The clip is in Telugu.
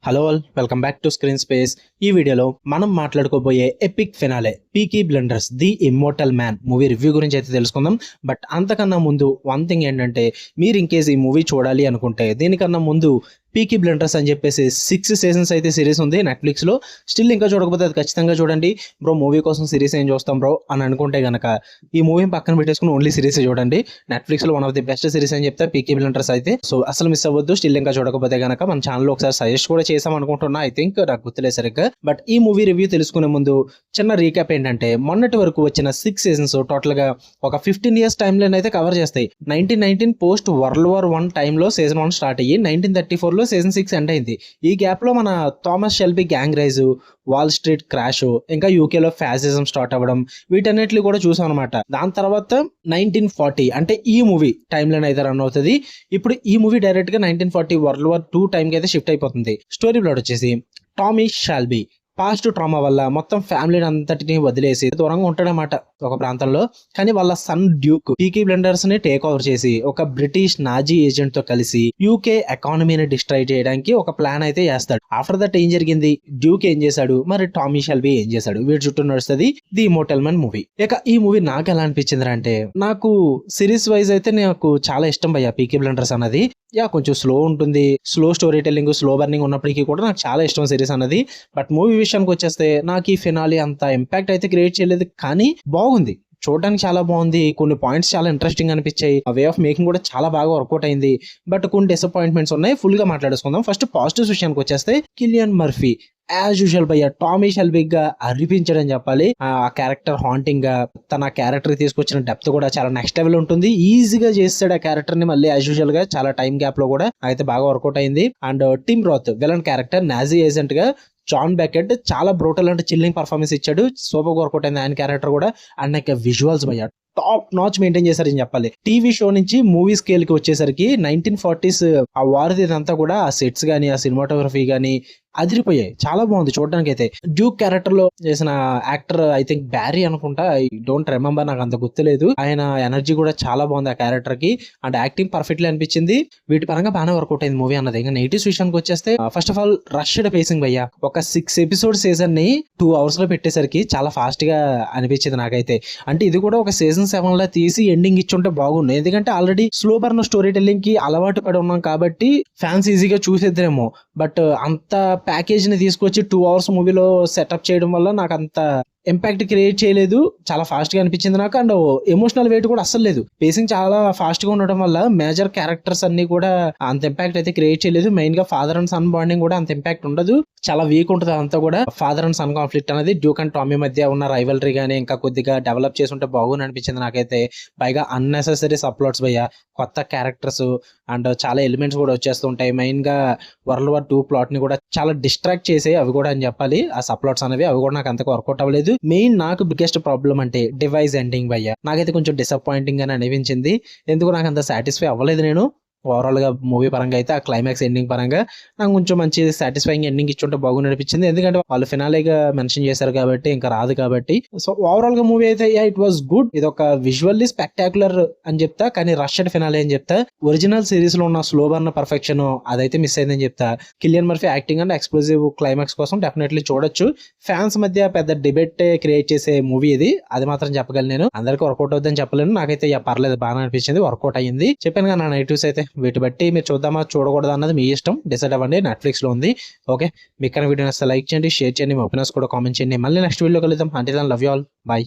Hello all, welcome back to screen space. ఈ వీడియోలో మనం మాట్లాడుకోబోయే epic finale Peaky Blinders the immortal man movie review గురించి అయితే తెలుసుకుందాం. బట్ అంతకన్నా ముందు వన్ థింగ్ ఏంటంటే, మీరు ఇంకేస్ ఈ మూవీ చూడాలి అనుకుంటే దీనికన్నా ముందు పీకీ బ్లైండర్స్ అని చెప్పేసి 6 సీజన్స్ అయితే సిరీస్ ఉంది నెట్ఫ్లిక్స్లో. స్టిల్ ఇంకా చూడకపోతే అది ఖచ్చితంగా చూడండి. బ్రో మూవీ కోసం సిరీస్ ఏం చూస్తాం బ్రో అని అనుకుంటే గనక ఈ మూవీని పక్కన పెట్టేసుకుని ఓన్లీ సిరీస్ చూడండి. నెట్ఫ్లిక్స్లో one of the best series అని చెప్తే పీకీ బ్లైండర్స్ అయితే. సో అసలు మిస్ అవ్వద్దు. స్టిల్ ఇంకా చూడకపోతే గనక మన ఛానల్లో ఒకసారి సజెస్ట్ కూడా చేసాం అనుకుంటున్నా. ఐ థింక్ నాకు గుర్తులేదు సరిగ్గా. బట్ ఈ మూవీ రివ్యూ తెలుసుకునే ముందు చిన్న రీక్యాప్ ఏంటంటే, మొన్నటి వరకు వచ్చిన 6 సీజన్స్ టోటల్ గా ఒక 15 ఇయర్స్ టైమ్ లైన్ అయితే కవర్ చేస్తాయి. 1919 పోస్ట్ వరల్డ్ వార్ 1 టైంలో సీజన్ 1 స్టార్ట్ అయ్యి 1934 లో సీజన్ 6 ఎండ్ అయింది. ఈ గ్యాప్ లో మన Thomas Shelby gang rise, wall street crash, ఇంకా యూకేలో ఫ్యాసిజం స్టార్ట్ అవ్వడం, వీటన్నిటిని కూడా చూసాం అనమాట. దాని తర్వాత 1940 అంటే ఈ మూవీ టైమ్ లైన్ అయితే రన్ అవుతుంది. ఇప్పుడు ఈ మూవీ డైరెక్ట్ గా 1940 వరల్డ్ వార్ 2 టైం కి అయితే షిఫ్ట్ అయిపోతుంది. స్టోరీ ప్లాట్ వచ్చేసి, టామీ షెల్బీ పాస్ట్ ట్రామా వల్ల మొత్తం ఫ్యామిలీని అంతటిని వదిలేసి దూరంగా ఉంటాడనమాట ఒక ప్రాంతంలో. కానీ వాళ్ళ సన్ డ్యూక్ పీకీ బ్లైండర్స్ ని టేక్ ఓవర్ చేసి ఒక బ్రిటిష్ నాజీ ఏజెంట్ తో కలిసి యూకే ఎకానమీని డిస్ట్రాయ్ చేయడానికి ఒక ప్లాన్ అయితే చేస్తాడు. ఆఫ్టర్ దట్ ఏం జరిగింది, డ్యూక్ ఏం చేశాడు, మరి టామీ షెల్బీ ఏం చేశాడు, వీటి చుట్టూ నడుస్తుంది ది ఇమ్మోర్టల్ మ్యాన్ మూవీ. ఇక ఈ మూవీ నాకు ఎలా అనిపించింది అంటే, నాకు సిరీస్ వైజ్ అయితే నాకు చాలా ఇష్టం భయ్యా పీకీ బ్లైండర్స్ అన్నది. కొంచెం స్లో ఉంటుంది, slow story telling, slow burning ఉన్నప్పటికీ కూడా నాకు చాలా ఇష్టం సిరీస్ అన్నది. బట్ మూవీ విషయానికి వచ్చేస్తే నాకు ఈ ఫినాలి అంత ఇంపాక్ట్ అయితే క్రియేట్ చేయలేదు, కానీ బాగుంది, చూడడానికి చాలా బాగుంది. కొన్ని పాయింట్స్ చాలా ఇంట్రెస్టింగ్ అనిపించాయి. ఆ వే ఆఫ్ మేకింగ్ కూడా చాలా బాగా వర్కౌట్ అయింది. బట్ కొన్ని డిసప్పాయింట్మెంట్స్ ఉన్నాయి. ఫుల్ గా మాట్లాడుకుందాం. ఫస్ట్ పాజిటివ్స్ విషయానికి వచ్చేస్తే, కిలియన్ మర్ఫీ యాజ్ యూజువల్ భయ్య టామీ షెల్బీ గా అరిపించడం చెప్పాలి. ఆ క్యారెక్టర్ హాంటింగ్ గా, తన క్యారెక్టర్ తీసుకొచ్చిన డెప్త్ కూడా చాలా నెక్స్ట్ లెవెల్ ఉంటుంది. ఈజీగా చేస్తాడు ఆ క్యారెక్టర్ ని మళ్ళీ యాజ్ యూజువల్ గా చాలా టైం గ్యాప్ లో కూడా అయితే బాగా వర్కౌట్ అయింది. And Tim Roth villain character Nazi agent గా జాన్ బెకెట్ చాలా బ్రూటల్ అంటే చిల్లింగ్ పర్ఫార్మెన్స్ ఇచ్చాడు. సూపర్ వర్కౌట్ అయింది ఆయన క్యారెక్టర్ కూడా. అండ్ నాకు విజువల్స్ భయ్య టాప్ నాచ్ మెయింటైన్ చేశారని చెప్పాలి. టీవీ షో నుంచి మూవీ స్కేల్ కి వచ్చేసరికి 1940s ఆ వారిది ఇదంతా కూడా, ఆ సెట్స్ గానీ, ఆ సినిమాటోగ్రఫీ గానీ అదిరిపోయాయి. చాలా బాగుంది చూడడానికి అయితే. డ్యూక్ క్యారెక్టర్ లో చేసిన యాక్టర్ ఐ థింక్ బ్యారీ అనుకుంటా, ఐ డోంట్ రిమెంబర్, నాకు అంత గుర్తులేదు. ఆయన ఎనర్జీ కూడా చాలా బాగుంది ఆ క్యారెక్టర్ కి. అండ్ యాక్టింగ్ పర్ఫెక్ట్లీ అనిపించింది. వీటి పరంగా బాగానే వర్కౌట్ అయింది మూవీ అన్నది. ఇంకా నెగిటివ్స్ విషయానికి వచ్చేస్తే, first of all rushed facing భయ్యా. ఒక 6 ఎపిసోడ్ సీజన్ ని 2 hours లో పెట్టేసరికి చాలా ఫాస్ట్ గా అనిపించింది నాకైతే. అంటే ఇది కూడా ఒక సీజన్ 7 లో తీసి ఎండింగ్ ఇచ్చుంటే బాగుంది. ఎందుకంటే already slow burn story telling కి అలవాటు పడి ఉన్నాం కాబట్టి ఫ్యాన్స్ ఈజీగా చూసేద్దరేమో. బట్ అంత ప్యాకేజ్ ని తీసుకొచ్చి 2 hours మూవీలో సెటప్ చేయడం వల్ల నాకు అంత ఇంపాక్ట్ క్రియేట్ చేయలేదు. చాలా ఫాస్ట్ గా అనిపించింది నాకు. అండ్ ఎమోషనల్ వెయిట్ కూడా అస్సలు లేదు. పేసింగ్ చాలా ఫాస్ట్ గా ఉండడం వల్ల మేజర్ క్యారెక్టర్స్ అన్ని కూడా అంత ఇంపాక్ట్ అయితే క్రియేట్ చేయలేదు. మెయిన్ గా ఫాదర్ అండ్ సన్ బాండింగ్ కూడా అంత ఇంపాక్ట్ ఉండదు, చాలా వీక్ ఉంటుంది అంతా కూడా. ఫాదర్ అండ్ సన్ కాన్ఫ్లిక్ట్ అనేది డ్యూక్ అండ్ టామీ మధ్య ఉన్న రైవల్రీ గానీ ఇంకా కొద్దిగా డెవలప్ చేసి ఉంటే బాగుంది అనిపించింది నాకైతే. పైగా అన్నెసెసరీ సప్లాట్స్ భయ్యా, కొత్త క్యారెక్టర్స్ అండ్ చాలా ఎలిమెంట్స్ కూడా వచ్చేస్తుంటాయి. మెయిన్ గా వరల్డ్ వార్ 2 ప్లాట్ ని కూడా చాలా డిస్ట్రాక్ట్ చేసే అవి కూడా అని చెప్పాలి. ఆ సప్లాట్స్ అనేవి అవి కూడా నాకు అంతగా వర్కౌట్ అవ్వలేదు. మెయిన్ నాకు బిగ్గెస్ట్ ప్రాబ్లం అంటే డివైస్ ఎండింగ్ భయ్యా. నాకైతే కొంచెం డిసప్పాయింటింగ్ అని అనిపించింది. ఎందుకు నాకు అంత సాటిస్ఫై అవ్వలేదు నేను. ఓవరాల్ గా మూవీ పరంగా అయితే ఆ క్లైమాక్స్ ఎండింగ్ పరంగా నాకు కొంచెం మంచి సాటిస్ఫైయింగ్ ఎండింగ్ ఇచ్చుంటే బాగుంది అనిపించింది. ఎందుకంటే వాళ్ళు ఫినాలేగా మెన్షన్ చేశారు కాబట్టి ఇంకా రాదు కాబట్టి. సో ఓవరాల్ గా మూవీ అయితే ఇట్ వాస్ గుడ్. ఇది ఒక విజువల్లీ స్పెక్టాక్యులర్ అని చెప్తా, కానీ రష్డ్ ఫినాలే అని చెప్తా. ఒరిజినల్ సిరీస్ లో ఉన్న స్లో బర్న్ పర్ఫెక్షన్ అదైతే మిస్ అయిందని చెప్తా. Cillian Murphy acting and explosive climax కోసం డెఫినెట్లీ చూడొచ్చు. ఫ్యాన్స్ మధ్య పెద్ద డిబేట్ క్రియేట్ చేసే మూవీ ఇది, అది మాత్రం చెప్పగలను నేను. అందరికీ వర్కౌట్ అవుతుందని చెప్పలేను. నాకైతే పర్లేదు, బాగా అనిపించింది, వర్కౌట్ అయ్యింది. చెప్పాను కదా నా నెగిటివ్స్ అయితే. వీటి బట్టి మీరు చూద్దామా చూడకూడదు అన్నది మీ ఇష్టం, డిసైడ్ అవ్వండి. నెట్ఫ్లిక్స్ లో ఉంది. ఓకే, మీకు వీడియో నచ్చితే లైక్ చేయండి, షేర్ చేయండి, మీ ఒపీనియన్స్ కూడా కామెంట్ చేయండి. మళ్ళీ నెక్స్ట్ వీడియో కలుద్దాం. అంటే లవ్ యూ ఆల్, బాయ్.